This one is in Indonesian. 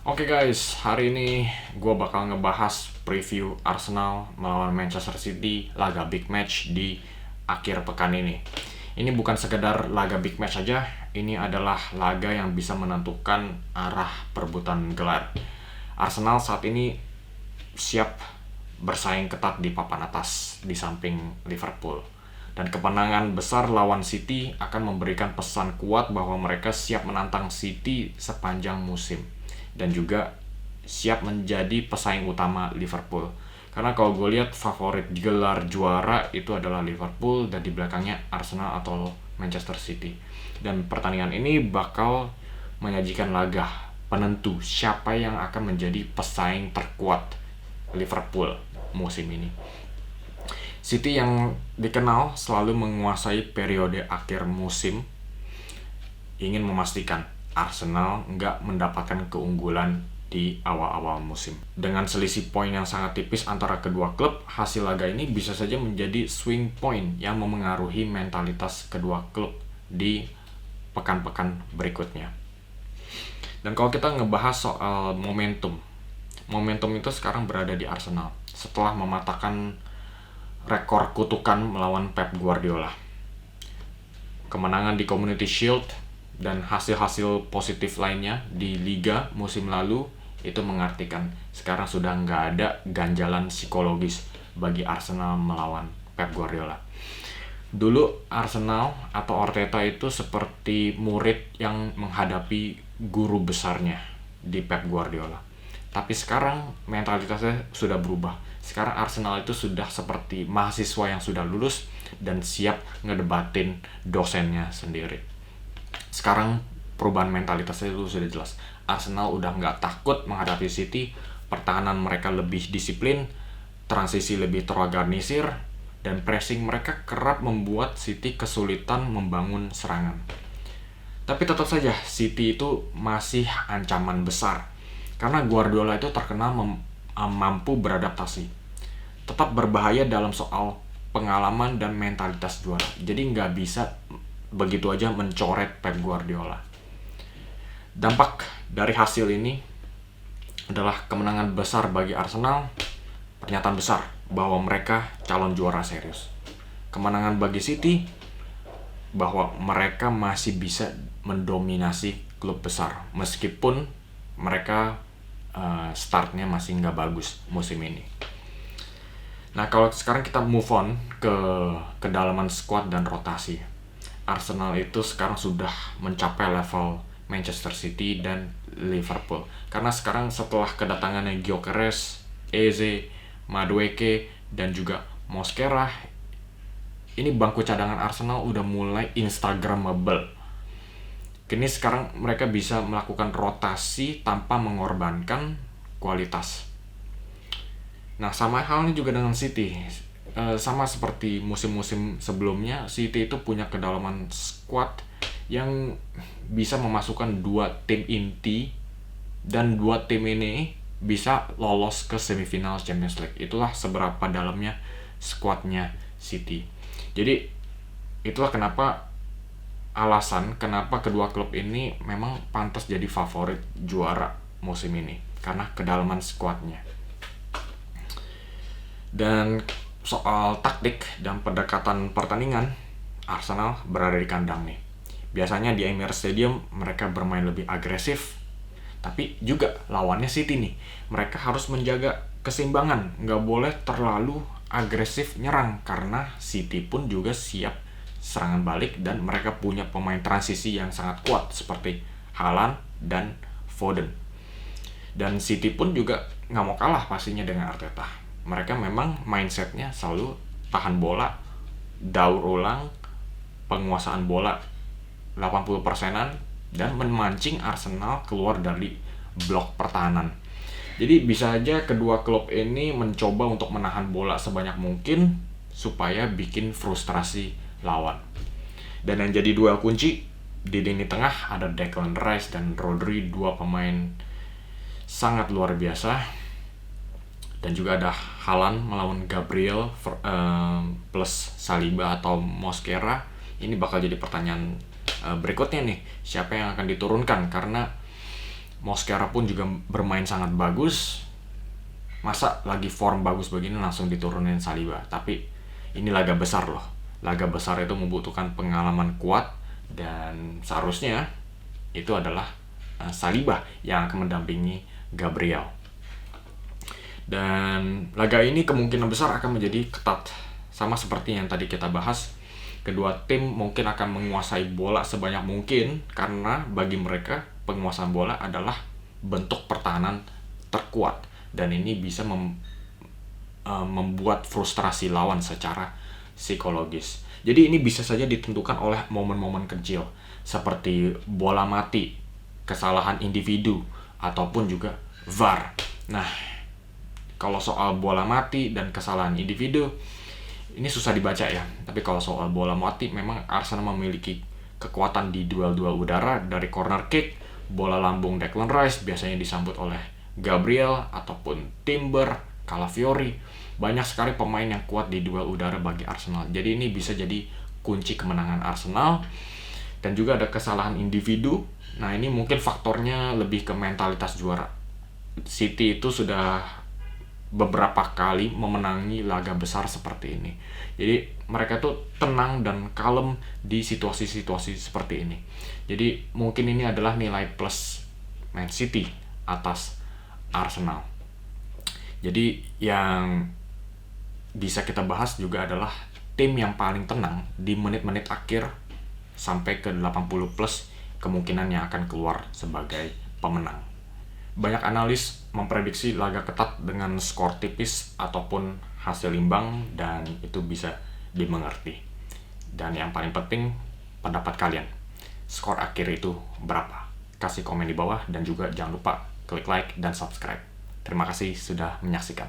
Oke guys, hari ini gue bakal ngebahas preview Arsenal melawan Manchester City laga big match di akhir pekan ini. Ini bukan sekedar laga big match aja, ini adalah laga yang bisa menentukan arah perebutan gelar. Arsenal saat ini siap bersaing ketat di papan atas di samping Liverpool. Dan kemenangan besar lawan City akan memberikan pesan kuat bahwa mereka siap menantang City sepanjang musim. Dan juga siap menjadi pesaing utama Liverpool. Karena kalau gue lihat favorit gelar juara itu adalah Liverpool dan di belakangnya Arsenal atau Manchester City. Dan pertandingan ini bakal menyajikan laga penentu siapa yang akan menjadi pesaing terkuat Liverpool musim ini. City yang dikenal selalu menguasai periode akhir musim ingin memastikan Arsenal nggak mendapatkan keunggulan di awal-awal musim. Dengan selisih poin yang sangat tipis antara kedua klub, hasil laga ini bisa saja menjadi swing point yang memengaruhi mentalitas kedua klub di pekan-pekan berikutnya. Dan kalau kita ngebahas soal momentum itu sekarang berada di Arsenal setelah mematahkan rekor kutukan melawan Pep Guardiola. Kemenangan di Community Shield dan hasil-hasil positif lainnya di Liga musim lalu itu mengartikan sekarang sudah nggak ada ganjalan psikologis bagi Arsenal melawan Pep Guardiola. Dulu Arsenal atau Arteta itu seperti murid yang menghadapi guru besarnya di Pep Guardiola. Tapi sekarang mentalitasnya sudah berubah. Sekarang Arsenal itu sudah seperti mahasiswa yang sudah lulus dan siap ngedebatin dosennya sendiri. Sekarang perubahan mentalitasnya itu sudah jelas. Arsenal udah nggak takut menghadapi City, pertahanan mereka lebih disiplin, transisi lebih terorganisir, dan pressing mereka kerap membuat City kesulitan membangun serangan. Tapi tetap saja City itu masih ancaman besar, karena Guardiola itu terkenal mampu beradaptasi. Tetap berbahaya dalam soal pengalaman dan mentalitas juara. Jadi nggak bisa begitu aja mencoret Pep Guardiola. Dampak dari hasil ini adalah kemenangan besar bagi Arsenal, pernyataan besar bahwa mereka calon juara serius. Kemenangan bagi City bahwa mereka masih bisa mendominasi klub besar meskipun mereka startnya masih nggak bagus musim ini. Nah, kalau sekarang kita move on ke kedalaman squad dan rotasi. Arsenal itu sekarang sudah mencapai level Manchester City dan Liverpool. Karena sekarang setelah kedatangannya Gyökeres, Eze, Madueke, dan juga Mosquera, ini bangku cadangan Arsenal udah mulai instagramable. Kini sekarang mereka bisa melakukan rotasi tanpa mengorbankan kualitas. Nah, sama halnya juga dengan City. Sama seperti musim-musim sebelumnya, City itu punya kedalaman squad yang bisa memasukkan 2 tim inti dan 2 tim ini bisa lolos ke semifinal Champions League. Itulah seberapa dalamnya squadnya City. Jadi itulah alasan kenapa kedua klub ini memang pantas jadi favorit juara musim ini, karena kedalaman squadnya. Dan soal taktik dan pendekatan pertandingan, Arsenal berada di kandang nih. Biasanya di Emirates Stadium mereka bermain lebih agresif, tapi juga lawannya City nih. Mereka harus menjaga keseimbangan, nggak boleh terlalu agresif nyerang karena City pun juga siap serangan balik dan mereka punya pemain transisi yang sangat kuat seperti Haaland dan Foden. Dan City pun juga nggak mau kalah pastinya dengan Arteta. Mereka memang mindsetnya selalu tahan bola, daur ulang, penguasaan bola 80%-an, dan memancing Arsenal keluar dari blok pertahanan. Jadi bisa aja kedua klub ini mencoba untuk menahan bola sebanyak mungkin supaya bikin frustrasi lawan. Dan yang jadi duel kunci di lini tengah ada Declan Rice dan Rodri, 2 pemain sangat luar biasa. Dan juga ada Haaland melawan Gabriel plus Saliba atau Mosquera. Ini bakal jadi pertanyaan berikutnya nih, siapa yang akan diturunkan, karena Mosquera pun juga bermain sangat bagus. Masa lagi form bagus begini langsung diturunin Saliba? Tapi ini laga besar loh. Laga besar itu membutuhkan pengalaman kuat, dan seharusnya itu adalah Saliba yang akan mendampingi Gabriel. Dan laga ini kemungkinan besar akan menjadi ketat. Sama seperti yang tadi kita bahas, kedua tim mungkin akan menguasai bola sebanyak mungkin, karena bagi mereka penguasaan bola adalah bentuk pertahanan terkuat, dan ini bisa membuat frustrasi lawan secara psikologis. Jadi ini bisa saja ditentukan oleh momen-momen kecil seperti bola mati, kesalahan individu, ataupun juga VAR. Nah, kalau soal bola mati dan kesalahan individu ini susah dibaca ya. Tapi kalau soal bola mati, memang Arsenal memiliki kekuatan di duel-duel udara, dari corner kick, bola lambung Declan Rice biasanya disambut oleh Gabriel ataupun Timber, Calafiori. Banyak sekali pemain yang kuat di duel udara bagi Arsenal. Jadi ini bisa jadi kunci kemenangan Arsenal. Dan juga ada kesalahan individu. Nah, ini mungkin faktornya lebih ke mentalitas juara. City itu sudah beberapa kali memenangi laga besar seperti ini. Jadi mereka tuh tenang dan kalem di situasi-situasi seperti ini. Jadi mungkin ini adalah nilai plus Man City atas Arsenal. Jadi yang bisa kita bahas juga adalah tim yang paling tenang di menit-menit akhir sampai ke 80 plus kemungkinan yang akan keluar sebagai pemenang. Banyak analis memprediksi laga ketat dengan skor tipis ataupun hasil imbang, dan itu bisa dimengerti. Dan yang paling penting, pendapat kalian. Skor akhir itu berapa? Kasih komen di bawah, dan juga jangan lupa klik like dan subscribe. Terima kasih sudah menyaksikan.